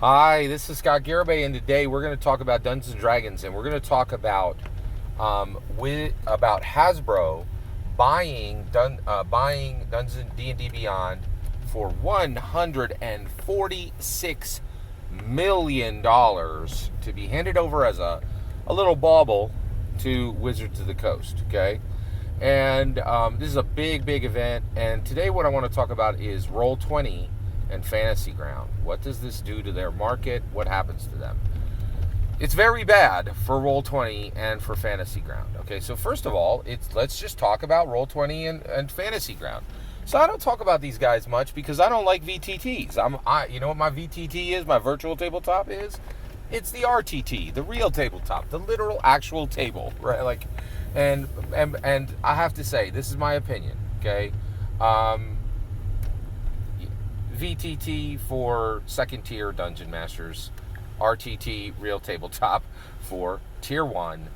Hi, this is Scott Garibay, and today we're going to talk about Dungeons and Dragons, and we're going to talk about about Hasbro buying Dungeons D&D Beyond for $146 million to be handed over as a little bauble to Wizards of the Coast. Okay, and this is a big event. And today, what I want to talk about is Roll20 and Fantasy Ground. What does this do to their market? What happens to them? It's very bad for Roll20 and for Fantasy Ground. Okay, so first of all, let's just talk about Roll20 and Fantasy Ground. So I don't talk about these guys much because I don't like VTTs. You know what my VTT is? My virtual tabletop is? It's the RTT, the real tabletop, the literal actual table, right? Like, and I have to say, this is my opinion. Okay. VTT for second tier dungeon masters, RTT real tabletop for tier 1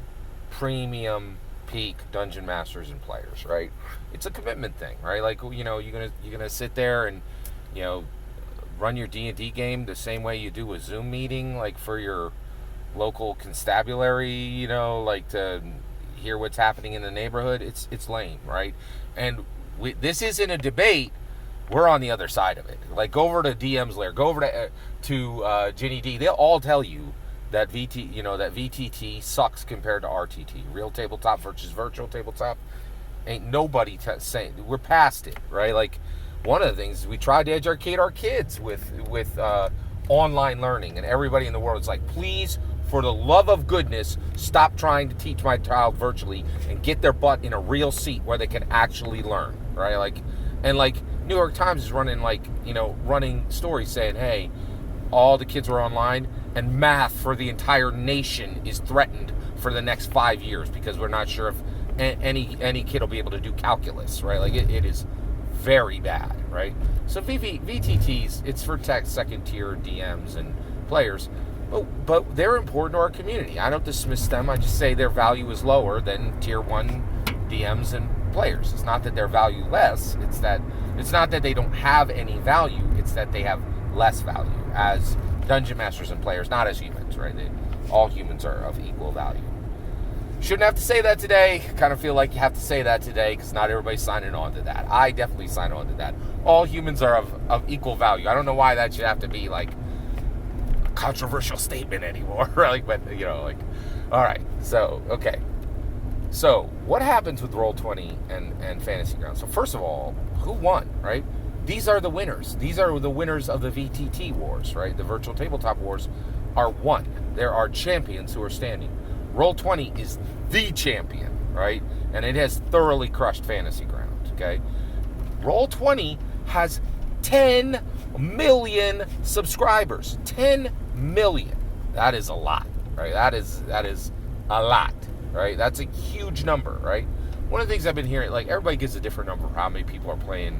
premium peak dungeon masters and players, right? It's a commitment thing, right? Like, you know, you're gonna sit there and, you know, run your D&D game the same way you do a Zoom meeting, like for your local constabulary, you know, like to hear what's happening in the neighborhood. It's lame, right? And this isn't a debate. We're on the other side of it. Like, go over to DM's lair, go over to Ginny D. They'll all tell you that VTT sucks compared to RTT, real tabletop versus virtual tabletop. Ain't nobody saying we're past it, right? Like, one of the things is we tried to educate our kids with online learning, and everybody in the world is like, please, for the love of goodness, stop trying to teach my child virtually and get their butt in a real seat where they can actually learn, right? Like, New York Times is running stories saying, hey, all the kids are online and math for the entire nation is threatened for the next 5 years because we're not sure if any kid will be able to do calculus, right? Like, it is very bad, right? So VTTs, it's for second tier DMs and players, but they're important to our community. I don't dismiss them. I just say their value is lower than tier 1 DMs and players. It's not that they're value less. It's not that they don't have any value. It's that they have less value as dungeon masters and players, not as humans, right? All humans are of equal value. Shouldn't have to say that today. Kind of feel like you have to say that today because not everybody's signing on to that. I definitely sign on to that. All humans are of equal value. I don't know why that should have to be like a controversial statement anymore. Like, but you know, like, all right. So, okay. So, what happens with Roll20 and Fantasy Ground? So, first of all, who won, right? These are the winners. These are the winners of the VTT wars, right? The virtual tabletop wars are won. There are champions who are standing. Roll20 is the champion, right? And it has thoroughly crushed Fantasy Ground, okay? Roll20 has 10 million subscribers. 10 million. That is a lot, right? That is a lot, right? That's a huge number, right? One of the things I've been hearing, like, everybody gives a different number of how many people are playing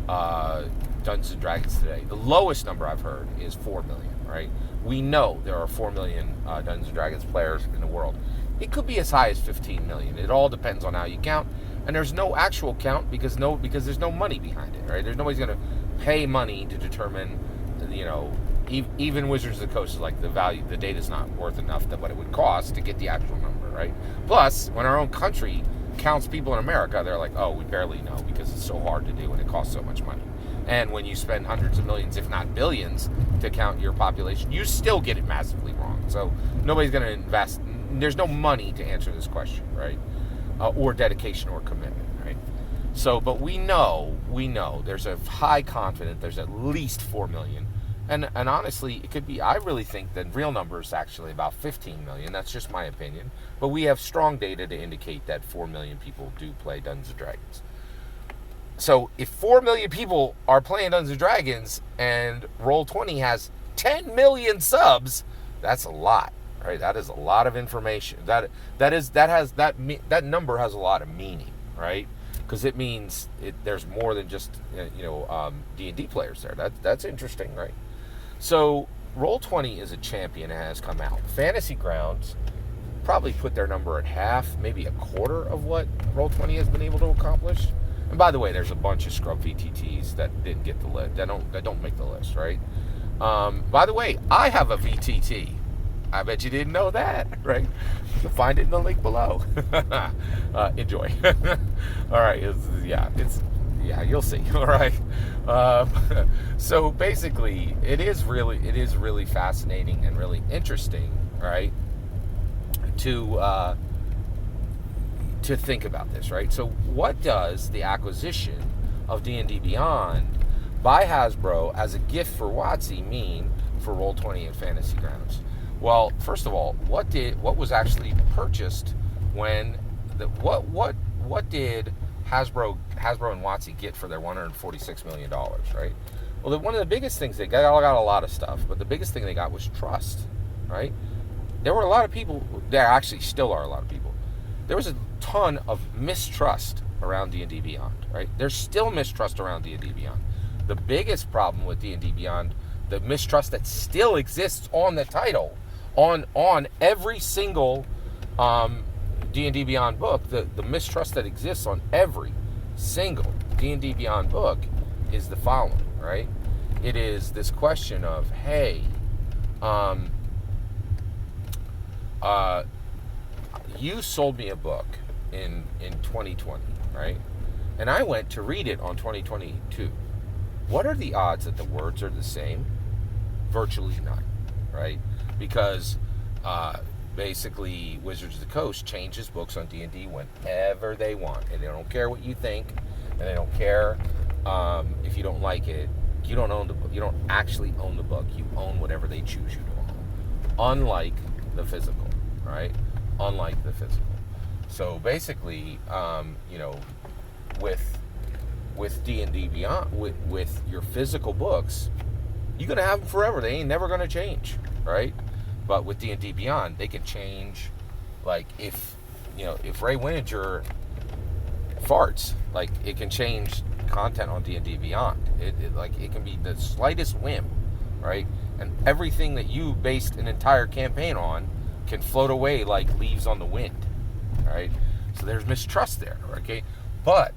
Dungeons and Dragons today. The lowest number I've heard is 4 million, right? We know there are 4 million Dungeons and Dragons players in the world. It could be as high as 15 million. It all depends on how you count. And there's no actual count because there's no money behind it, right? There's nobody's going to pay money to determine, you know, even Wizards of the Coast is like the value, the data's not worth enough that what it would cost to get the actual number, right? Plus, when our own country counts people in America, they're like, oh, we barely know because it's so hard to do and it costs so much money. And when you spend hundreds of millions, if not billions, to count your population, you still get it massively wrong. So nobody's going to invest. There's no money to answer this question, right? Or dedication or commitment, right? So, but we know there's a high confidence there's at least 4 million. And honestly, it could be, I really think the real number is actually about 15 million. That's just my opinion. But we have strong data to indicate that 4 million people do play Dungeons & Dragons. So if 4 million people are playing Dungeons & Dragons and Roll20 has 10 million subs, that's a lot, right? That is a lot of information. That number has a lot of meaning, right? Because it means there's more than just D&D players there. That's interesting, right? So Roll20 is a champion and has come out. Fantasy Grounds probably put their number at half, maybe a quarter of what Roll20 has been able to accomplish. And by the way, there's a bunch of scrub VTTs that didn't get the list, that don't make the list, right? By the way, I have a VTT. I bet you didn't know that, right? You'll find it in the link below. Enjoy. All right. You'll see. All right. So basically, it is really fascinating and really interesting, right? To think about this, right? So what does the acquisition of D&D Beyond by Hasbro as a gift for WotC mean for Roll20 and Fantasy Grounds? Well, first of all, what was actually purchased when what did Hasbro and WotC get for their $146 million, right? Well, one of the biggest things they got a lot of stuff, but the biggest thing they got was trust, right? There were a lot of people, there actually still are a lot of people. There was a ton of mistrust around D&D Beyond, right? There's still mistrust around D&D Beyond. The biggest problem with D&D Beyond, the mistrust that still exists on the title, on every single D&D Beyond book, the mistrust that exists on every single D&D Beyond book is the following, right? It is this question of, hey, you sold me a book in 2020, right? And I went to read it on 2022. What are the odds that the words are the same? Virtually none, right? Because basically Wizards of the Coast changes books on D&D whenever they want, and they don't care what you think, and they don't care if you don't like it. You don't own the book. You don't actually own the book. You own whatever they choose you to own, unlike the physical, right? Unlike the physical. So basically, with D&D Beyond, with your physical books, you're gonna have them forever. They ain't never gonna change, right? But with D&D Beyond, they can change. Like if Ray Winninger farts, like it can change content on D&D Beyond. It can be the slightest whim, right? And everything that you based an entire campaign on can float away like leaves on the wind, right? So there's mistrust there, okay? But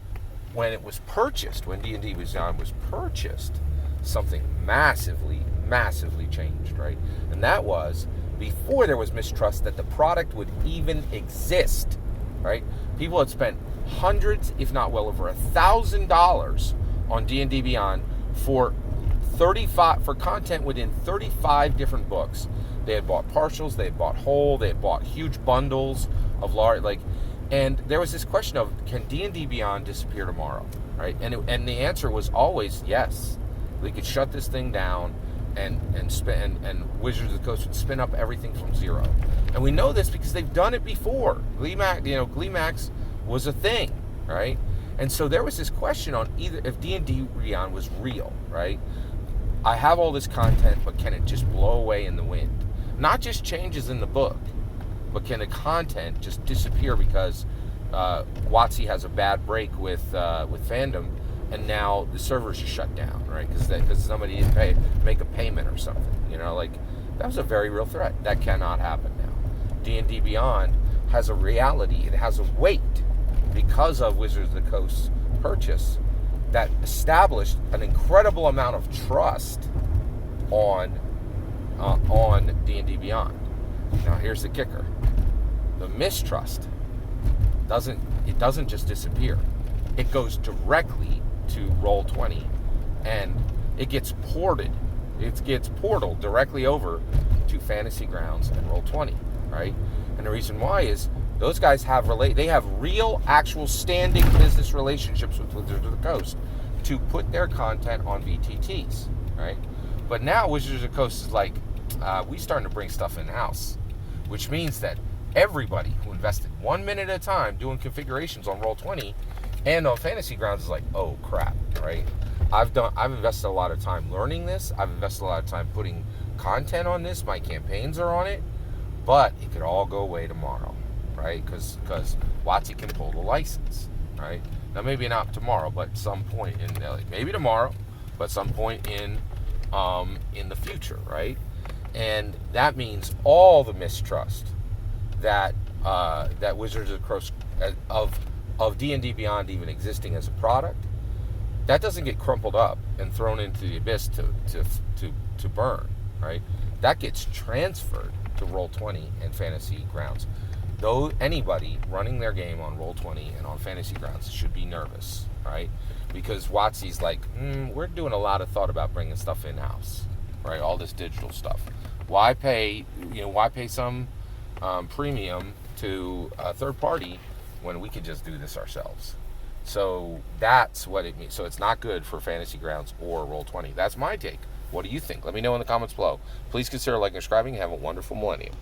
when it was purchased, when D&D Beyond was purchased, something massively changed, right? And that was before there was mistrust that the product would even exist, right? People had spent hundreds, if not well over $1,000 on D&D Beyond for content within 35 different books. They had bought partials, they had bought whole, they had bought huge bundles of large, and there was this question of, can D&D Beyond disappear tomorrow, right? And the answer was always yes. We could shut this thing down, and Wizards of the Coast would spin up everything from zero. And we know this because they've done it before. Gleemax was a thing, right? And so there was this question on either if D&D Beyond was real, right? I have all this content, but can it just blow away in the wind? Not just changes in the book, but can the content just disappear because WotC has a bad break with fandom, and now the servers are shut down, right? Because somebody didn't make a payment or something. That was a very real threat. That cannot happen now. D&D Beyond has a reality. It has a weight because of Wizards of the Coast's purchase that established an incredible amount of trust on D&D Beyond. Now here's the kicker: the mistrust doesn't just disappear; it goes directly to Roll20, and it gets ported. It gets portaled directly over to Fantasy Grounds and Roll20, right? And the reason why is those guys have real, actual standing business relationships with Wizards of the Coast to put their content on VTTs, right? But now Wizards of the Coast is like, we starting to bring stuff in-house, which means that everybody who invested 1 minute at a time doing configurations on Roll20 and on Fantasy Grounds is like, oh crap, right? I've invested a lot of time learning this. I've invested a lot of time putting content on this. My campaigns are on it, but it could all go away tomorrow, right? Because WotC can pull the license, right? Now maybe not tomorrow, but some point in maybe tomorrow, but some point in the future, right? And that means all the mistrust that Wizards of the Coast of D&D Beyond even existing as a product, that doesn't get crumpled up and thrown into the abyss to to burn, right? That gets transferred to Roll20 and Fantasy Grounds. Though anybody running their game on Roll20 and on Fantasy Grounds should be nervous, right? Because WotC's like, we're doing a lot of thought about bringing stuff in-house, right? All this digital stuff. Why pay some premium to a third party when we could just do this ourselves? So that's what it means. So it's not good for Fantasy Grounds or Roll20. That's my take. What do you think? Let me know in the comments below. Please consider liking and subscribing. Have a wonderful millennium.